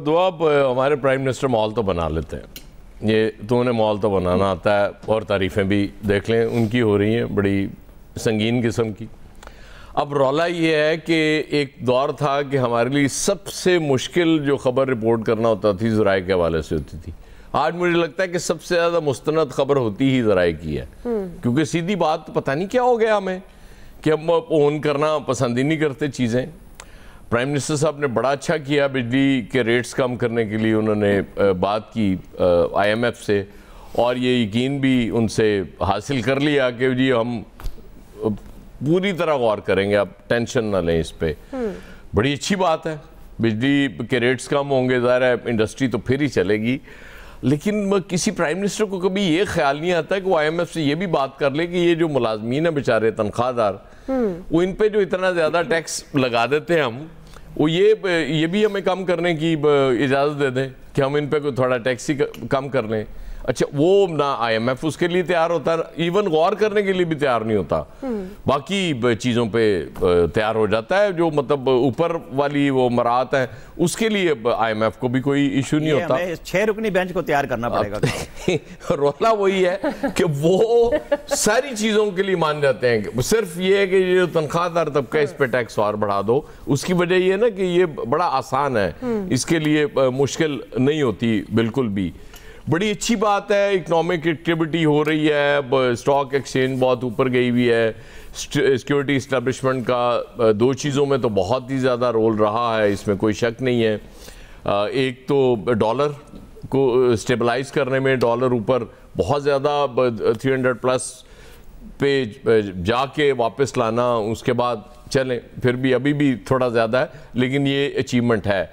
دعا ہمارے prime minister مال تو بنا لیتے ہیں، یہ تو انہیں مال تو بنانا آتا ہے، اور تعریفیں بھی دیکھ لیں ان کی ہو رہی ہیں بڑی سنگین قسم کی۔ اب رولا یہ ہے کہ ایک دور تھا کہ ہمارے لیے سب سے مشکل جو خبر رپورٹ کرنا ہوتا تھی ذرائع کے حوالے سے ہوتی تھی۔ آج مجھے لگتا ہے کہ سب سے زیادہ مستند خبر ہوتی ہی ذرائع کی ہے، کیونکہ سیدھی بات پتہ نہیں کیا ہو گیا ہمیں کہ ہم اون کرنا پسند ہی نہیں کرتے چیزیں۔ پرائم منسٹر صاحب نے بڑا اچھا کیا، بجلی کے ریٹس کم کرنے کے لیے انہوں نے بات کی آئی ایم ایف سے، اور یہ یقین بھی ان سے حاصل کر لیا کہ جی ہم پوری طرح غور کریں گے، آپ ٹینشن نہ لیں اس پہ۔ بڑی اچھی بات ہے، بجلی کے ریٹس کم ہوں گے، ظاہر ہے انڈسٹری تو پھر ہی چلے گی، لیکن کسی پرائم منسٹر کو کبھی یہ خیال نہیں آتا کہ وہ آئی ایم ایف سے یہ بھی بات کر لے کہ یہ جو ملازمین ہیں بیچارے تنخواہ دار، وہ ان پہ جو اتنا زیادہ ٹیکس لگا دیتے ہیں ہم، وہ یہ بھی ہمیں کم کرنے کی اجازت دے دیں کہ ہم ان پہ کوئی تھوڑا ٹیکس ہی کم کر لیں۔ اچھا وہ نہ آئی ایم ایف اس کے لیے تیار ہوتا ہے، ایون غور کرنے کے لیے بھی تیار نہیں ہوتا، باقی چیزوں پہ تیار ہو جاتا ہے جو مطلب اوپر والی وہ مراعات ہیں اس کے لیے آئی ایم ایف کو بھی کوئی ایشو نہیں ہوتا۔ 6 رکنی بینچ کو تیار کرنا پڑے گا۔ رولا وہی ہے کہ وہ ساری چیزوں کے لیے مان جاتے ہیں کہ صرف یہ ہے کہ یہ تنخواہ دار طبقہ اس پہ ٹیکس اور بڑھا دو، اس کی وجہ یہ ہے نا کہ یہ بڑا آسان ہے، اس کے لیے مشکل نہیں ہوتی بالکل بھی۔ بڑی اچھی بات ہے، اکنامک ایکٹیویٹی ہو رہی ہے، سٹاک ایکسچینج بہت اوپر گئی ہوئی ہے، سیکیورٹی اسٹیبلشمنٹ کا 2 چیزوں میں تو بہت ہی زیادہ رول رہا ہے، اس میں کوئی شک نہیں ہے۔ ایک تو ڈالر کو اسٹیبلائز کرنے میں، ڈالر اوپر بہت زیادہ 300+ پہ جا کے واپس لانا، اس کے بعد چلیں پھر بھی ابھی بھی تھوڑا زیادہ ہے لیکن یہ اچیومنٹ ہے۔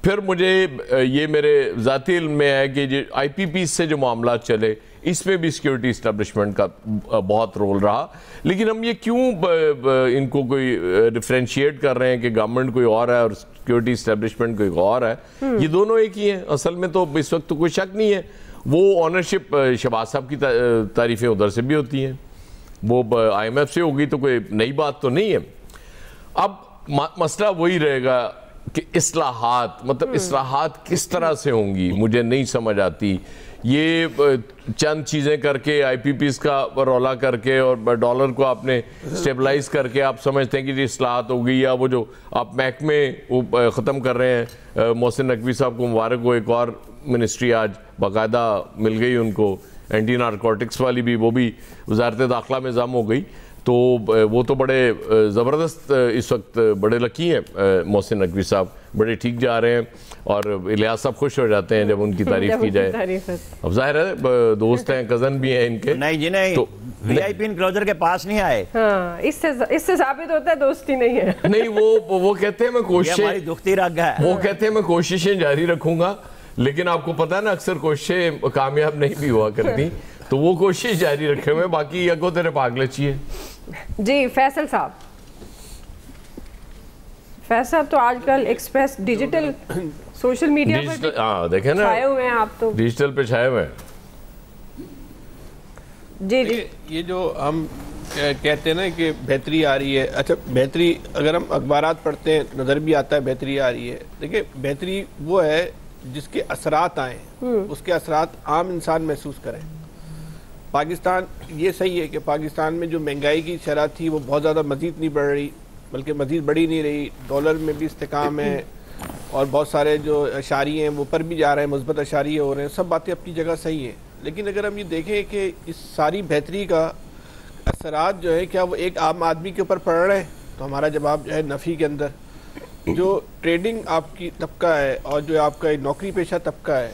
پھر مجھے یہ میرے ذاتی علم میں ہے کہ آئی پی پی سے جو معاملات چلے اس میں بھی سیکیورٹی اسٹیبلشمنٹ کا بہت رول رہا، لیکن ہم یہ کیوں ان کو کوئی ڈیفرینشیٹ کر رہے ہیں کہ گورنمنٹ کوئی اور ہے اور سیکیورٹی اسٹیبلشمنٹ کوئی اور ہے؟ یہ دونوں ایک ہی ہیں اصل میں، تو اس وقت تو کوئی شک نہیں ہے۔ وہ آنرشپ شہباز صاحب کی تعریفیں ادھر سے بھی ہوتی ہیں، وہ آئی ایم ایف سے ہوگی تو کوئی نئی بات تو نہیں ہے۔ اب مسئلہ وہی رہے گا کہ اصلاحات، مطلب اصلاحات کس طرح سے ہوں گی مجھے نہیں سمجھ آتی۔ یہ چند چیزیں کر کے آئی پی پیز کا رولا کر کے اور ڈالر کو آپ نے سٹیبلائز کر کے آپ سمجھتے ہیں کہ یہ اصلاحات ہوگی، یا وہ جو آپ محکمے وہ ختم کر رہے ہیں، محسن نقوی صاحب کو مبارک ہو، ایک اور منسٹری آج باقاعدہ مل گئی ان کو، اینٹی نارکوٹکس والی بھی، وہ بھی وزارت داخلہ میں ضم ہو گئی، تو وہ تو بڑے زبردست اس وقت بڑے لکی ہیں محسن نقوی صاحب، بڑے ٹھیک جا رہے ہیں، اور الیاس صاحب خوش ہو جاتے ہیں جب ان کی تعریف کی جائے۔ اب ظاہر ہے دوست ہیں، کزن بھی ہیں ان کے، نہیں جی نہیں، وی آئی پی انکلوجر کے پاس نہیں آئے، اس سے ثابت ہوتا ہے دوستی نہیں ہے۔ نہیں وہ کہتے ہیں میں کوششیں، ہماری دکھتی رگ ہے، وہ کہتے ہیں میں کوششیں جاری رکھوں گا، لیکن آپ کو پتا ہے نا اکثر کوششیں کامیاب نہیں بھی ہوا کرتی، تو وہ کوشش جاری رکھے ہوئے، باقی اگو تیرے پاگلے چاہیے۔ جی فیصل صاحب، فیصل صاحب تو آج کل ایکسپریس ڈیجیٹل سوشل میڈیا پر دیکھیں نا چھائے ہوئے ہیں، آپ تو ڈیجیٹل پہ چھائے ہوئے ہیں۔ جی جی، یہ جو ہم کہتے ہیں نا کہ بہتری آ رہی ہے، اچھا بہتری اگر ہم اخبارات پڑھتے ہیں نظر بھی آتا ہے بہتری آ رہی ہے، دیکھیں بہتری وہ ہے جس کے اثرات آئیں، اس کے اثرات عام انسان محسوس کریں۔ پاکستان یہ صحیح ہے کہ پاکستان میں جو مہنگائی کی شرح تھی وہ بہت زیادہ مزید نہیں بڑھ رہی، بلکہ مزید بڑھی نہیں رہی، ڈالر میں بھی استحکام ہے، اور بہت سارے جو اشاریے ہیں وہ پر بھی جا رہے ہیں، مثبت اشاریے ہو رہے ہیں، سب باتیں اپنی جگہ صحیح ہیں، لیکن اگر ہم یہ دیکھیں کہ اس ساری بہتری کا اثرات جو ہے کیا وہ ایک عام آدمی کے اوپر پڑ رہے ہیں، تو ہمارا جواب جو ہے نفی کے اندر۔ جو ٹریڈنگ آپ کی طبقہ ہے اور جو آپ کا نوکری پیشہ طبقہ ہے،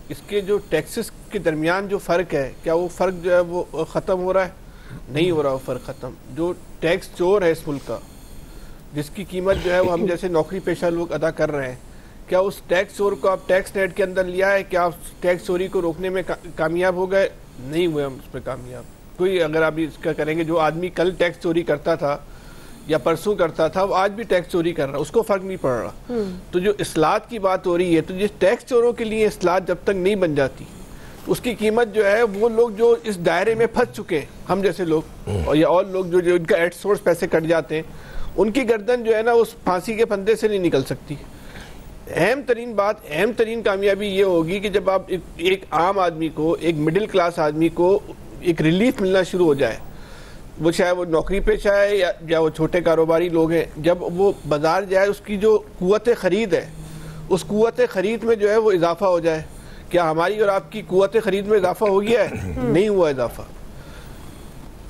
اس کے جو ٹیکسز کے درمیان جو فرق ہے، کیا وہ فرق جو ہے وہ ختم ہو رہا ہے؟ نہیں ہو رہا وہ فرق ختم۔ جو ٹیکس چور ہے اس ملک کا، جس کی قیمت جو ہے وہ ہم جیسے نوکری پیشہ لوگ ادا کر رہے ہیں، کیا اس ٹیکس چور کو آپ ٹیکس نیٹ کے اندر لیا ہے؟ کیا آپ ٹیکس چوری کو روکنے میں کامیاب ہو گئے؟ نہیں ہوئے ہم اس پہ کامیاب۔ کوئی اگر آپ اس کا کریں گے، جو آدمی کل ٹیکس چوری کرتا تھا یا پرسوں کرتا تھا، وہ آج بھی ٹیکس چوری کر رہا، اس کو فرق نہیں پڑ رہا۔ تو جو اصلاحات کی بات ہو رہی ہے، تو جس ٹیکس چوروں کے لیے اصلاحات جب تک نہیں بن جاتی، اس کی قیمت جو ہے وہ لوگ جو اس دائرے میں پھنس چکے ہیں، ہم جیسے لوگ اور یا اور لوگ جو ان کا ایٹ سورس پیسے کٹ جاتے ہیں، ان کی گردن جو ہے نا اس پھانسی کے پھندے سے نہیں نکل سکتی۔ اہم ترین کامیابی یہ ہوگی کہ جب آپ ایک عام آدمی کو، ایک مڈل کلاس آدمی کو ایک ریلیف ملنا شروع ہو جائے، وہ چاہے وہ نوکری پیشہ ہے یا وہ چھوٹے کاروباری لوگ ہیں، جب وہ بازار جائے اس کی جو قوت خرید ہے، اس قوت خرید میں جو ہے وہ اضافہ ہو جائے. کیا ہماری اور آپ کی قوت خرید میں اضافہ ہو گیا ہے؟ نہیں ہوا اضافہ.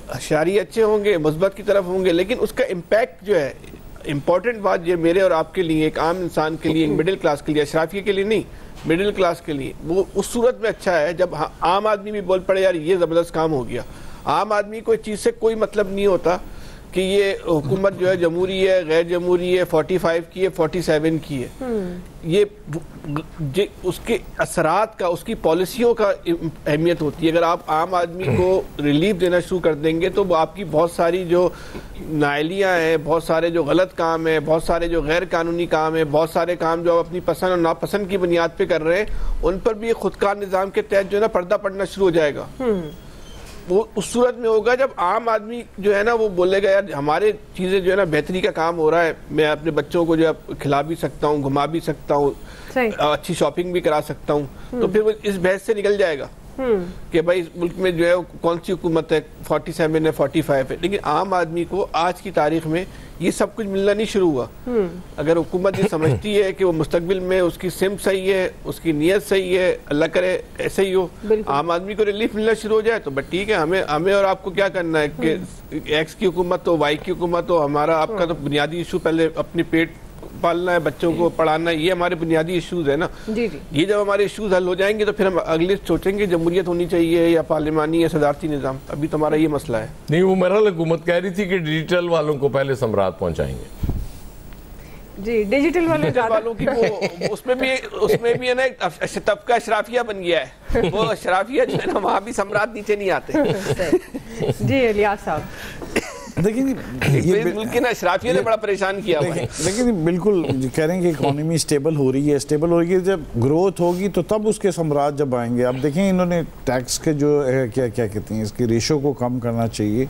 اشاریے اچھے ہوں گے، مثبت کی طرف ہوں گے، لیکن اس کا امپیکٹ جو ہے، امپورٹنٹ بات یہ میرے اور آپ کے لیے، ایک عام انسان کے لیے، ایک مڈل کلاس کے لیے، اشرافیہ کے لیے نہیں، مڈل کلاس کے لیے، وہ اس صورت میں اچھا ہے جب عام آدمی بھی بول پڑے یار یہ زبردست کام ہو گیا. عام آدمی کو اس چیز سے کوئی مطلب نہیں ہوتا کہ یہ حکومت جو ہے جمہوری ہے، غیر جمہوری ہے، 45 کی ہے، 47 کی ہے. یہ اس کے اثرات کا، اس کی پالیسیوں کا اہمیت ہوتی ہے. اگر آپ عام آدمی کو ریلیف دینا شروع کر دیں گے تو وہ آپ کی بہت ساری جو نااہلیاں ہیں، بہت سارے جو غلط کام ہیں، بہت سارے جو غیر قانونی کام ہیں، بہت سارے کام جو آپ اپنی پسند اور ناپسند کی بنیاد پہ کر رہے ہیں، ان پر بھی خودکار نظام کے تحت جو ہے نا پردہ پڑنا شروع ہو جائے گا. وہ اس صورت میں ہوگا جب عام آدمی جو ہے نا وہ بولے گا یار ہمارے چیزیں جو ہے نا بہتری کا کام ہو رہا ہے، میں اپنے بچوں کو جو ہے کھلا بھی سکتا ہوں، گھما بھی سکتا ہوں، اچھی شاپنگ بھی کرا سکتا ہوں، تو پھر وہ اس بحث سے نکل جائے گا کہ بھائی اس ملک میں جو ہے کون سی حکومت ہے، 47 ہے، 45 ہے. لیکن عام آدمی کو آج کی تاریخ میں یہ سب کچھ ملنا نہیں شروع ہوا. اگر حکومت یہ سمجھتی ہے کہ وہ مستقبل میں اس کی سمت صحیح ہے، اس کی نیت صحیح ہے، اللہ کرے ایسے ہی ہو، عام آدمی کو ریلیف ملنا شروع ہو جائے تو بس ٹھیک ہے. ہمیں اور آپ کو کیا کرنا ہے کہ ایکس کی حکومت ہو، وائی کی حکومت ہو، ہمارا آپ کا تو بنیادی ایشو پہلے اپنے پیٹ پالنا ہے، بچوں کو پڑھانا ہے، یہ ہمارے بنیادی ایشوز ہیں نا. یہ جب ہمارے ایشوز حل ہو جائیں گے تو پھر ہم اگلے سوچیں گے جمہوریت ہونی چاہیے یا پارلیمانی یا صدارتی نظام. ابھی تو ہمارا یہ مسئلہ ہے. نہیں، وہ میرا حکومت کہہ رہی تھی کہ ڈیجیٹل والوں کو پہلے ثمرات پہنچائیں گے. جی ڈیجیٹل والوں کی اس میں بھی ہے نا طبقہ اشرافیہ بن گیا ہے. وہ اشرافیہ جو ہے نا وہاں بھی ثمرات نیچے نہیں آتے. جی الیاس صاحب دیکھیں ملک کے نا اشرافیہ نے بڑا پریشان کیا ہوا ہے. لیکن بالکل کہہ رہے ہیں کہ اکانومی اسٹیبل ہو رہی ہے، جب گروتھ ہوگی تو تب اس کے ثمرات جب آئیں گے. اب دیکھیں انہوں نے ٹیکس کے جو کیا کہتے ہیں اس کی ریشو کو کم کرنا چاہیے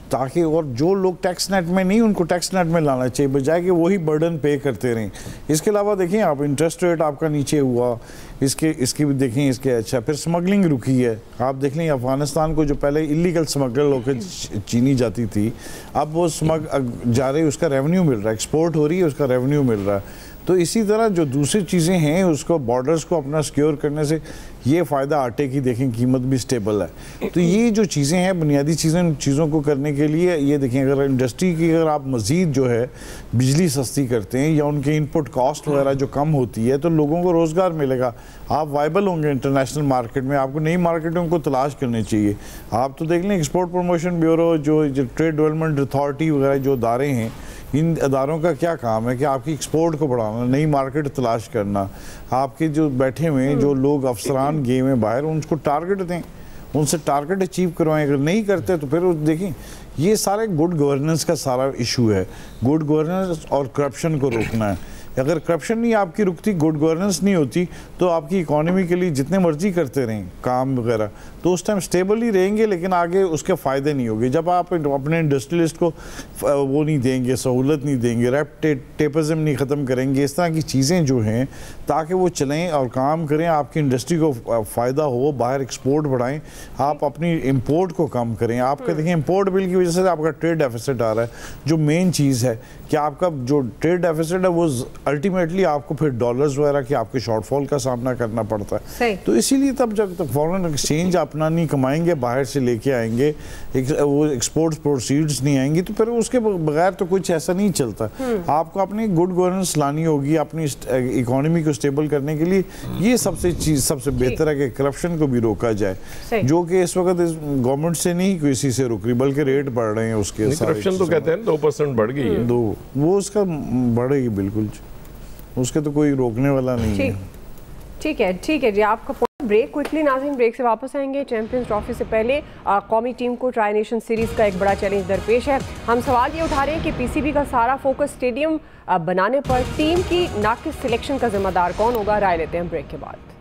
تاکہ، اور جو لوگ ٹیکس نیٹ میں نہیں ان کو ٹیکس نیٹ میں لانا چاہیے بجائے کہ وہی برڈن پے کرتے رہیں. اس کے علاوہ دیکھیں آپ انٹرسٹ ریٹ آپ کا نیچے ہوا، اس کی بھی دیکھیں اس کے اچھا. پھر سمگلنگ رکی ہے. آپ دیکھ لیں افغانستان کو جو پہلے اللیگل سمگل ہو کے چینی جاتی تھی، اب وہ جا رہی، اس کا ریونیو مل رہا ہے، ایکسپورٹ ہو رہی ہے، اس کا ریونیو مل رہا ہے. تو اسی طرح جو دوسری چیزیں ہیں اس کو بارڈرز کو اپنا سیکیور کرنے سے یہ فائدہ، آٹے کی دیکھیں قیمت بھی سٹیبل ہے. تو یہ جو چیزیں ہیں بنیادی چیزوں کو کرنے کے لیے یہ دیکھیں اگر انڈسٹری کی اگر آپ مزید جو ہے بجلی سستی کرتے ہیں یا ان کے ان پٹ کاسٹ وغیرہ جو کم ہوتی ہے تو لوگوں کو روزگار ملے گا، آپ وائبل ہوں گے انٹرنیشنل مارکیٹ میں. آپ کو نئی مارکیٹوں کو تلاش کرنی چاہیے. آپ تو دیکھ لیں ایکسپورٹ پروموشن بیورو جو ٹریڈ ڈیولپمنٹ اتھارٹی وغیرہ جو ادارے ہیں، ان اداروں کا کیا کام ہے کہ آپ کی ایکسپورٹ کو بڑھانا، نئی مارکیٹ تلاش کرنا. آپ کے جو بیٹھے ہوئے ہیں جو لوگ افسران گئے ہوئے باہر، ان کو ٹارگٹ دیں، ان سے ٹارگٹ اچیو کروائیں. اگر نہیں کرتے تو پھر دیکھیں یہ سارے گڈ گورننس کا سارا ایشو ہے. گڈ گورننس اور کرپشن کو روکنا ہے. اگر کرپشن نہیں آپ کی رکتی، گڈ گورننس نہیں ہوتی تو آپ کی اکانومی کے لیے جتنے مرضی کرتے رہیں کام وغیرہ تو اس ٹائم سٹیبل ہی رہیں گے لیکن آگے اس کے فائدے نہیں ہوگے. جب آپ اپنے انڈسٹریلسٹ کو وہ نہیں دیں گے، سہولت نہیں دیں گے، ریپ ٹیپزم نہیں ختم کریں گے، اس طرح کی چیزیں جو ہیں تاکہ وہ چلیں اور کام کریں، آپ کی انڈسٹری کو فائدہ ہو، باہر ایکسپورٹ بڑھائیں، آپ اپنی امپورٹ کو کم کریں. آپ کا دیکھیں امپورٹ بل کی وجہ سے آپ کا ٹریڈ ڈیفیسٹ آ رہا ہے. جو مین چیز ہے کہ آپ کا جو ٹریڈ ڈیفیسٹ ہے وہ الٹیمیٹلی آپ کو پھر ڈالرز وغیرہ کی آپ کے شارٹ فال کا سامنا کرنا پڑتا ہے. تو اسی لیے تب جب تک فورن ایکسچینج اپنا نہیں کمائیں گے، باہر سے لے کے آئیں گے، وہ ایکسپورٹ پروسیڈز نہیں آئیں گی تو پھر اس کے بغیر تو کچھ ایسا نہیں چلتا. آپ کو اپنی گڈ گورننس لانی ہوگی اپنی اکانومی کو سٹیبل کرنے کے لیے. یہ سب سے بہتر ہے کہ کرپشن کو بھی روکا جائے، جو کہ اس وقت گورنمنٹ سے نہیں کسی سے رک رہی بلکہ ریٹ بڑھ رہے ہیں اس کے. کرپشن تو کہتے ہیں 2% بڑھ گئی ہے، وہ اس کا بڑھے گی بالکل، اس کے تو کوئی روکنے والا نہیں ہے. ٹھیک ہے جی. آپ کا بریک کوئکلی ناظرین، بریک سے واپس آئیں گے. چیمپئنز ٹرافی سے پہلے قومی ٹیم کو ٹرائی نیشن سیریز کا ایک بڑا چیلنج درپیش ہے. ہم سوال یہ اٹھا رہے ہیں کہ پی سی بی کا سارا فوکس اسٹیڈیم بنانے پر ٹیم کی ناقص سلیکشن کا ذمہ دار کون ہوگا؟ رائے لیتے ہیں بریک کے بعد.